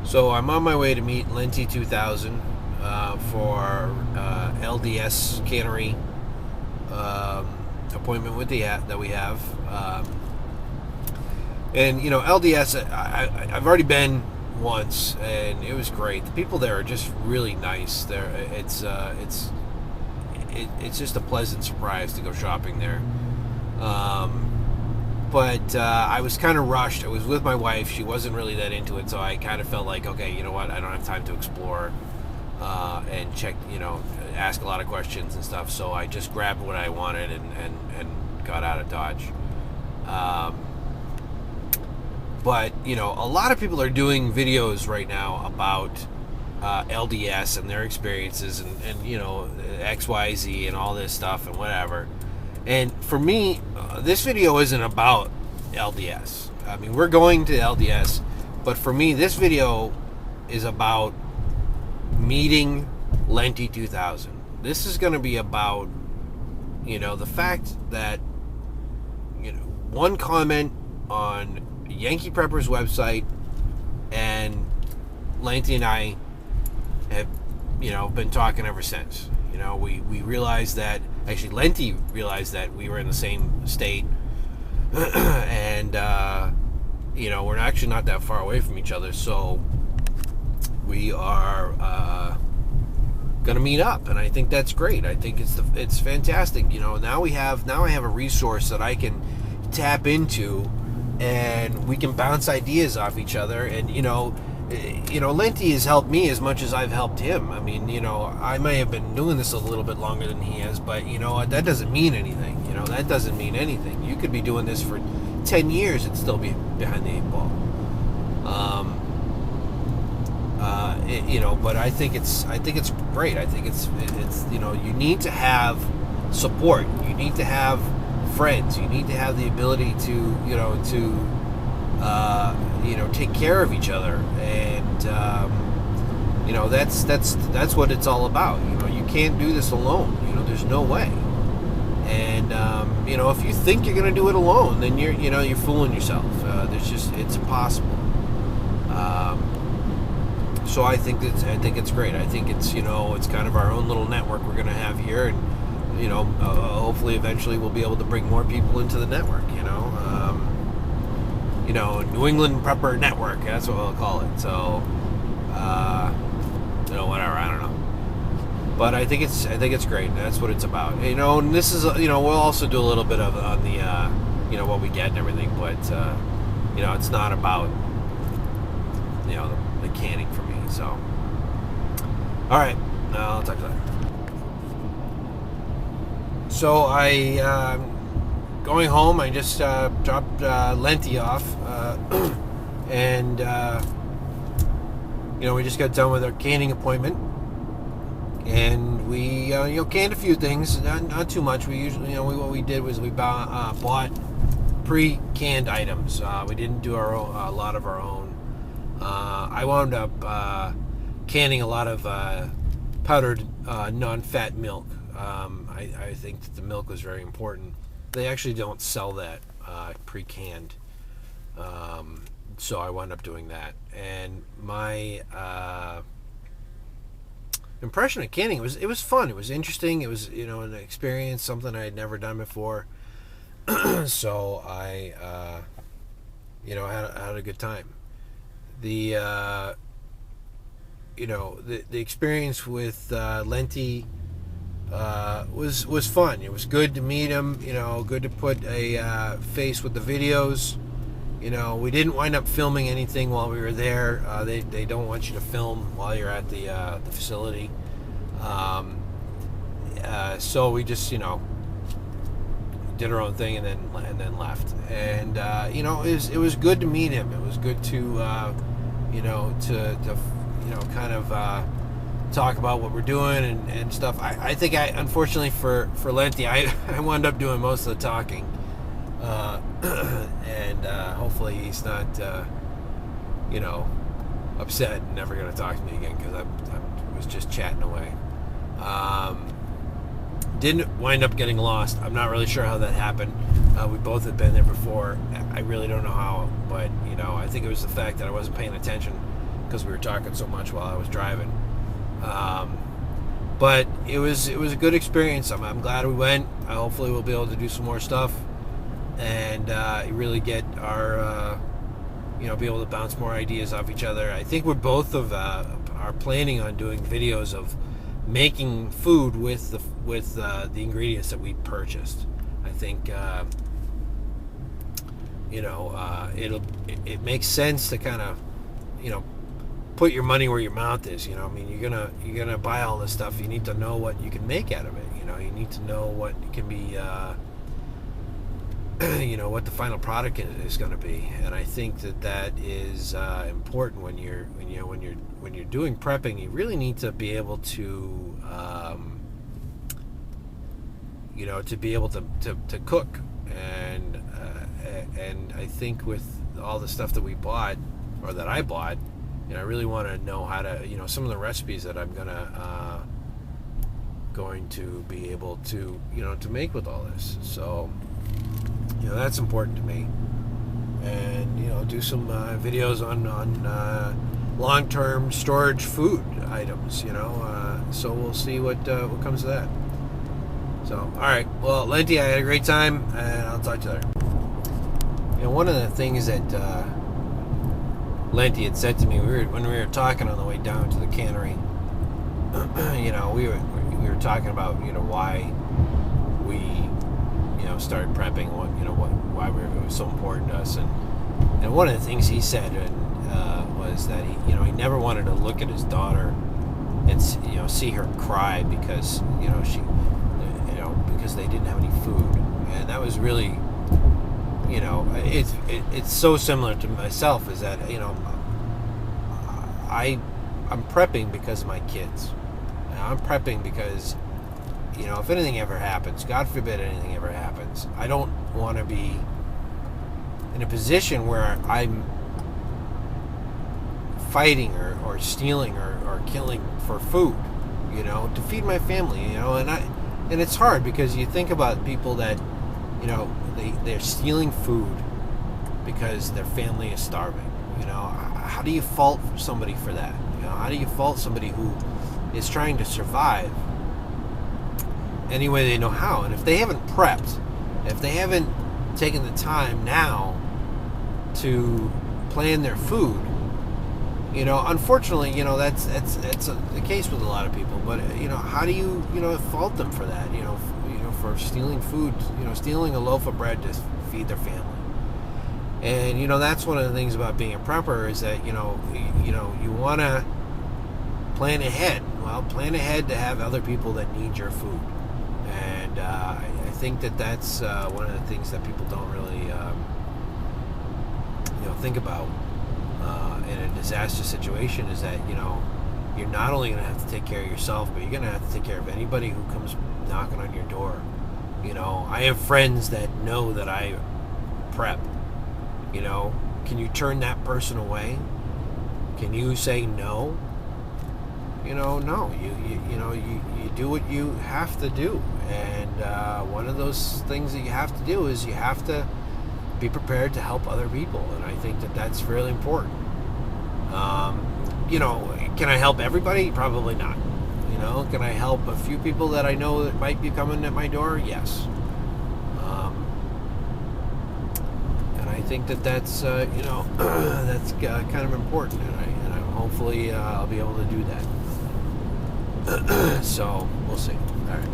So I'm on my way to meet Lenti 2000 for LDS cannery appointment with that we have. And you know, LDS, I've already been once, and it was great. The people there are just really nice. It's just a pleasant surprise to go shopping there. But I was kind of rushed. I was with my wife. She wasn't really that into it, so I kind of felt like, okay, you know what? I don't have time to explore and check, ask a lot of questions and stuff. So I just grabbed what I wanted and got out of Dodge. But, a lot of people are doing videos right now about LDS and their experiences and XYZ and all this stuff and whatever. And for me, this video isn't about LDS. I mean, we're going to LDS, but for me, this video is about meeting Lenti 2000. This is going to be about, the fact that, one comment on Yankee Prepper's website, and Lenti and I have, been talking ever since. We realized that, actually Lenti realized that we were in the same state, and, we're actually not that far away from each other, so we are going to meet up, and I think that's great. I think it's fantastic. Now I have a resource that I can tap into, and we can bounce ideas off each other, and Lenti has helped me as much as I've helped him. I mean, I may have been doing this a little bit longer than he has, but that doesn't mean anything. That doesn't mean anything. You could be doing this for 10 years and still be behind the 8 ball. But I think it's great. I think it's you need to have support. You need to have friends. You need to have the ability to take care of each other, and that's what it's all about. You can't do this alone. There's no way. And if you think you're going to do it alone, then you're fooling yourself. It's impossible. So I think it's great. I think it's it's kind of our own little network we're going to have here, and hopefully eventually we'll be able to bring more people into the network. New England Prepper Network. That's what we'll call it. So, whatever. I don't know. But I think it's great. That's what it's about. And this is we'll also do a little bit of on the what we get and everything. But it's not about the canning for me. So, all right. I'll talk to that. So going home, I just dropped Lenti off, and we just got done with our canning appointment, and we canned a few things, not too much. We usually what we did was we bought pre-canned items. We didn't do a lot of our own. I wound up canning a lot of powdered non-fat milk. I think that the milk was very important. They actually don't sell that pre-canned, so I wound up doing that. And my impression of canning it was fun. It was interesting. It was an experience, something I had never done before. So I had a good time. The the experience with Lenti was fun. It was good to meet him. Good to put a face with the videos. We didn't wind up filming anything while we were there. They don't want you to film while you're at the facility. So we just did our own thing and then left. And it was good to meet him. It was good to kind of talk about what we're doing and stuff. I think unfortunately for Lenti, I wound up doing most of the talking, and hopefully he's not upset and never going to talk to me again, because I was just chatting away. Didn't wind up getting lost. I'm not really sure how that happened. We both had been there before. I really don't know how, but I think it was the fact that I wasn't paying attention because we were talking so much while I was driving. But it was a good experience. I'm glad we went. Hopefully we'll be able to do some more stuff and really get our be able to bounce more ideas off each other. I think we're both are planning on doing videos of making food with the ingredients that we purchased. I think it makes sense to kind of put your money where your mouth is. I mean, you're gonna buy all this stuff. You need to know what you can make out of it. You need to know what can be what the final product is going to be. And I think that is important when you're doing prepping. You really need to be able to to be able to cook. And I think with all the stuff that we bought, or that I bought, I really want to know how to, some of the recipes that I'm going to be able to, to make with all this. So, that's important to me. And, do some videos on long-term storage food items, so we'll see what comes of that. So, all right. Well, Lenti, I had a great time, and I'll talk to you later. One of the things that Lenti had said to me when we were talking on the way down to the cannery, we were talking about why we started prepping, why it was so important to us, and one of the things he said was that he never wanted to look at his daughter and see her cry because she because they didn't have any food. And that was really it's so similar to myself, is that I'm prepping because of my kids. I'm prepping because if anything ever happens, God forbid anything ever happens, I don't want to be in a position where I'm fighting or stealing or killing for food, to feed my family, and it's hard because you think about people that they're stealing food because their family is starving. How do you fault somebody for that? How do you fault somebody who is trying to survive any way they know how? And if they haven't prepped, if they haven't taken the time now to plan their food, unfortunately, that's the case with a lot of people. But how do you fault them for that? For stealing food, stealing a loaf of bread to feed their family. And that's one of the things about being a prepper, is that you want to plan ahead. Well, plan ahead to have other people that need your food. And I think that's one of the things that people don't really think about in a disaster situation, is that you're not only going to have to take care of yourself, but you're going to have to take care of anybody who comes knocking on your door. I have friends that know that I prep. Can you turn that person away? Can you say no? No. You do what you have to do. And one of those things that you have to do is you have to be prepared to help other people. And I think that's really important. Can I help everybody? Probably not. Can I help a few people that I know that might be coming at my door? Yes. And I think that's that's kind of important, and hopefully I'll be able to do that. So we'll see. All right.